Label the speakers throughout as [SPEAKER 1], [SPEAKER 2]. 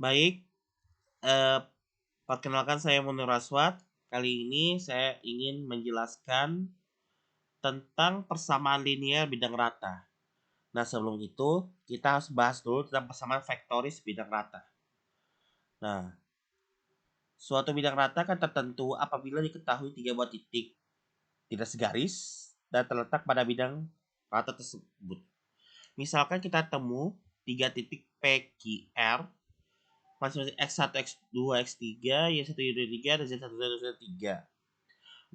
[SPEAKER 1] Baik, eh, perkenalkan saya Munir Aswad. Kali ini saya ingin menjelaskan tentang persamaan linear bidang rata. Nah, sebelum itu kita harus bahas dulu tentang persamaan vektoris bidang rata. Nah, suatu bidang rata kan tertentu apabila diketahui tiga buah titik tidak segaris dan terletak pada bidang rata tersebut. Misalkan kita temu tiga titik PQR masing-masing X1, X2, X3, Y1, Y3, dan Z1, Z2, Z3.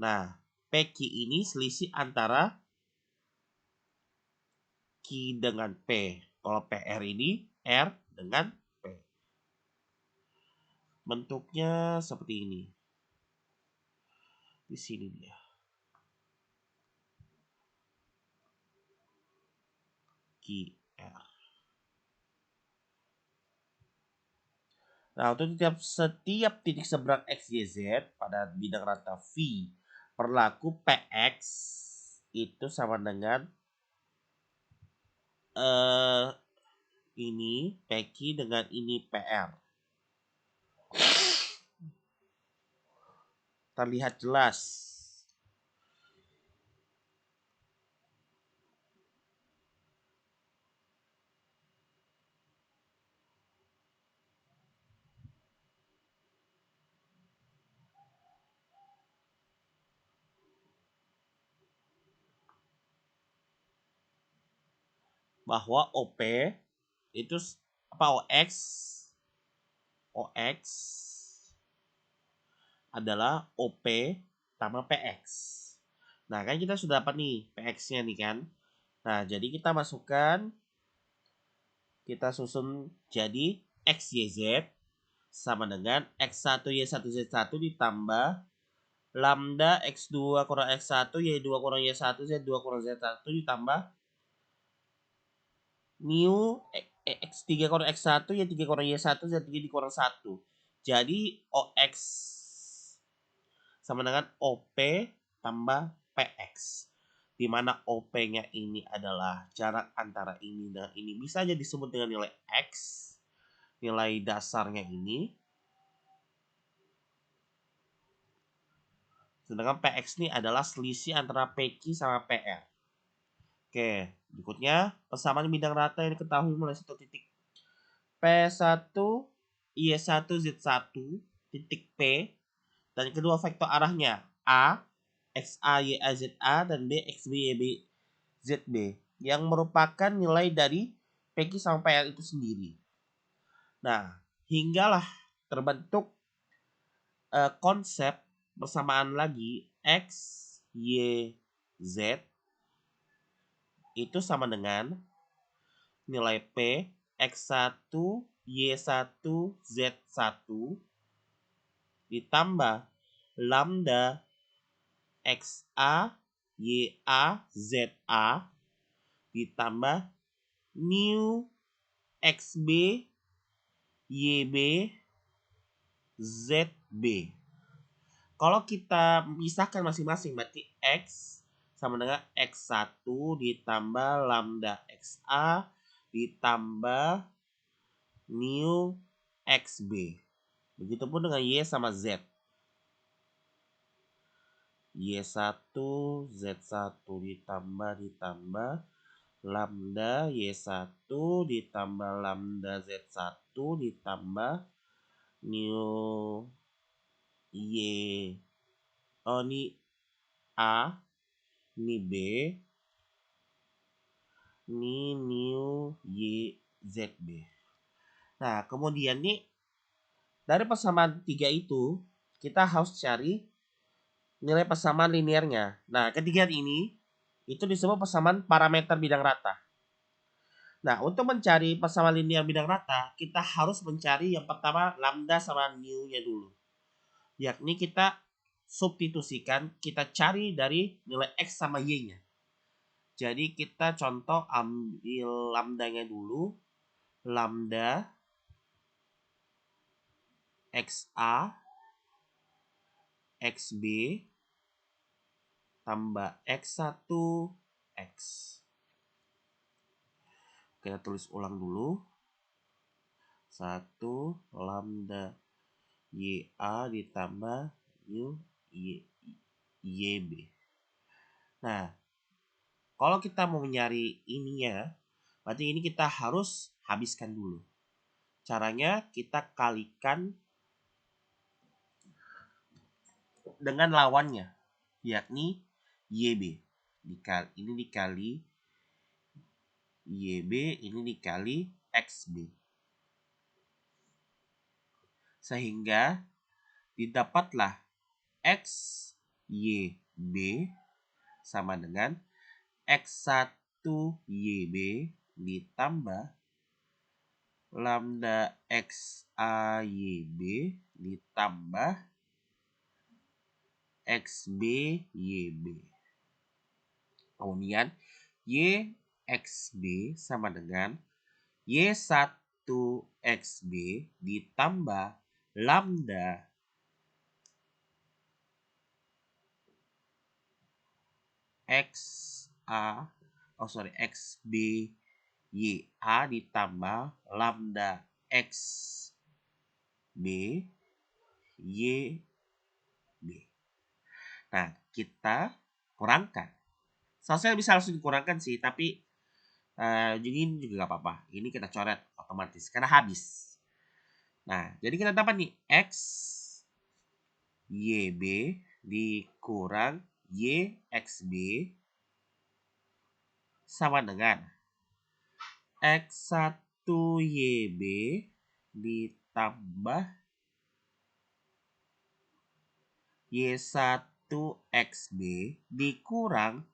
[SPEAKER 1] Nah, PQ ini selisih antara Q dengan P. Kalau PR ini R dengan P. Bentuknya seperti ini. Di sini dia. QR. Nah, untuk setiap titik seberang X, Y, Z pada bidang rata V berlaku PX itu sama dengan ini PQ dengan ini PR. Terlihat jelas. Bahwa OP itu OX adalah OP tambah PX. Nah, kan kita sudah dapat nih PX-nya nih kan. Nah, jadi kita susun jadi XYZ sama dengan X1Y1Z1 ditambah lambda X2 kurang X1 Y2 kurang Y1 Z2 kurang Z1 ditambah mu X3 kurang X1 Y3 kurang Y1 Z3 dikurang 1. Jadi OX sama dengan OP tambah PX. Di mana OP-nya ini adalah jarak antara ini dengan ini. Bisa aja disebut dengan nilai X. Nilai dasarnya ini. Sedangkan PX ini adalah selisih antara PQ sama PR. Oke, berikutnya persamaan bidang rata yang diketahui mulai satu titik P1 Y1 Z1 titik P dan kedua vektor arahnya A XA YA ZA dan B XB YB ZB yang merupakan nilai dari PQ sama PR itu sendiri. Nah, hinggalah terbentuk konsep persamaan lagi X Y Z itu sama dengan nilai P X1 Y1 Z1 ditambah lambda XA YA ZA ditambah mu XB YB ZB. Kalau kita misahkan masing-masing berarti X sama dengan X1 ditambah lambda XA ditambah mu XB. Begitupun dengan Y sama Z. Y1 Z1 ditambah lambda Y1 ditambah lambda Z1 ditambah mu Y. Oh, ini A, ini B, ini mu Y ZB. Nah, kemudian nih dari persamaan tiga itu kita harus cari nilai persamaan linearnya. Nah, ketiga ini itu disebut persamaan parameter bidang rata. Nah, untuk mencari persamaan linear bidang rata, kita harus mencari yang pertama lambda sama mu-nya dulu. Yakni kita substitusikan, kita cari dari nilai X sama Y-nya. Jadi kita contoh ambil lambdanya dulu. Lambda XA XB tambah X1 X. Kita tulis ulang dulu. 1 lambda YA ditambah YB. Nah, kalau kita mau mencari ininya, berarti ini kita harus habiskan dulu. Caranya kita kalikan dengan lawannya, yakni YB. Ini dikali YB, ini dikali XB. Sehingga didapatlah XYB sama dengan X1YB ditambah lambda XAYB ditambah XBYB. Kemudian YXB sama dengan Y1XB ditambah lambda XBYA ditambah lambda XBYB. Nah, kita kurangkan. Seharusnya bisa langsung dikurangkan sih, tapi ini juga nggak apa-apa. Ini kita coret otomatis karena habis. Nah, jadi kita dapat nih X YB dikurang YXB sama dengan X1YB ditambah Y1XB dikurang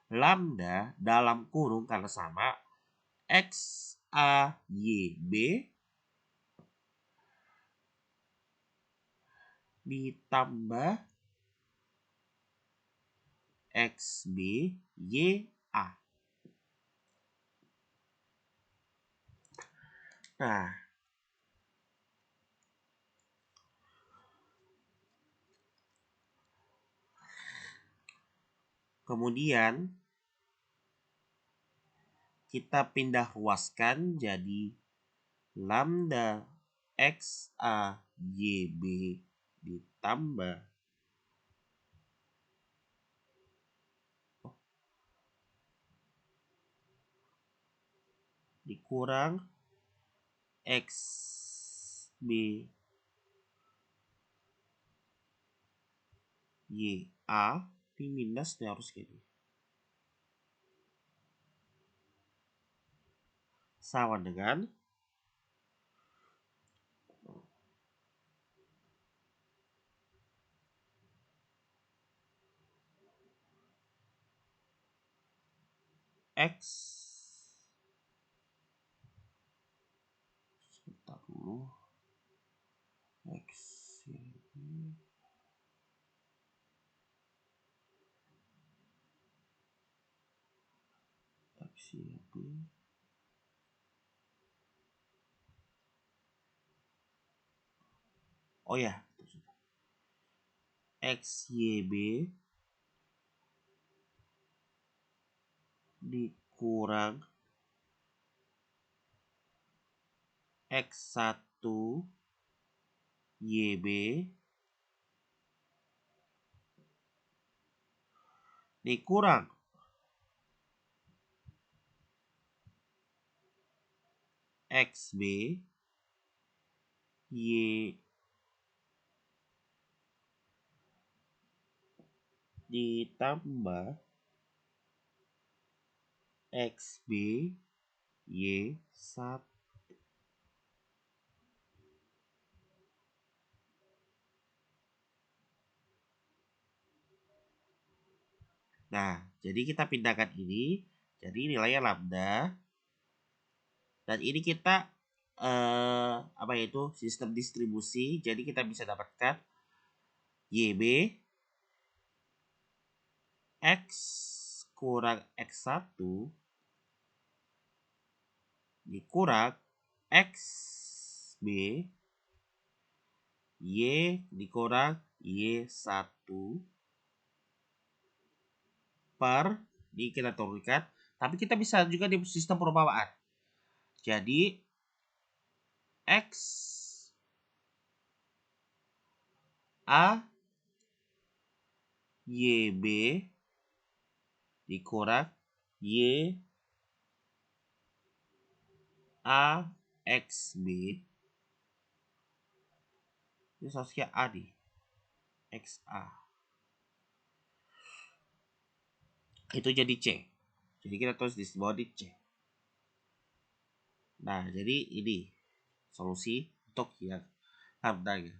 [SPEAKER 1] lambda dalam kurung karena sama XAYB ditambah XBYA. Nah, kemudian kita pindah ruaskan jadi lambda XAYB ditambah dikurang XBYA di minus nih harus kayak gini. Sama dengan X sebentar dulu X ini oh ya, XYB dikurang X1YB dikurang XB Y ditambah XB Y1. Nah, jadi kita pindahkan ini jadi nilainya lambda. Dan ini kita apa itu sistem distribusi. Jadi kita bisa dapatkan YB X kurang X1 dikurang XB Y dikurang Y1 per ini kita turunkan. Tapi kita bisa juga di sistem perumpamaan. Jadi X A YB dikurang Y A XB. Ini seharusnya A nih. XA. Itu jadi C. Jadi kita tulis di bawah di C. Nah, jadi ini solusi untuk yang hamdanya.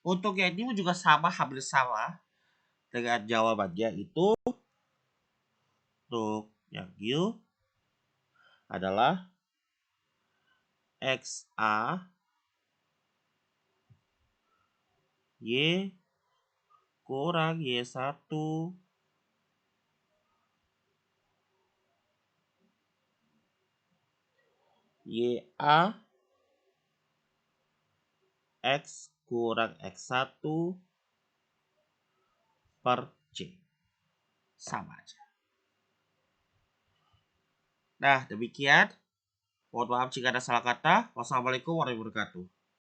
[SPEAKER 1] Untuk yang ini juga sama, hampir sama dengan jawabannya itu. Untuk yang Q adalah XA Y kurang Y1 YA X kurang X1 per C. Sama aja. Nah, demikian. Mohon maaf jika ada salah kata. Wassalamualaikum warahmatullahi wabarakatuh.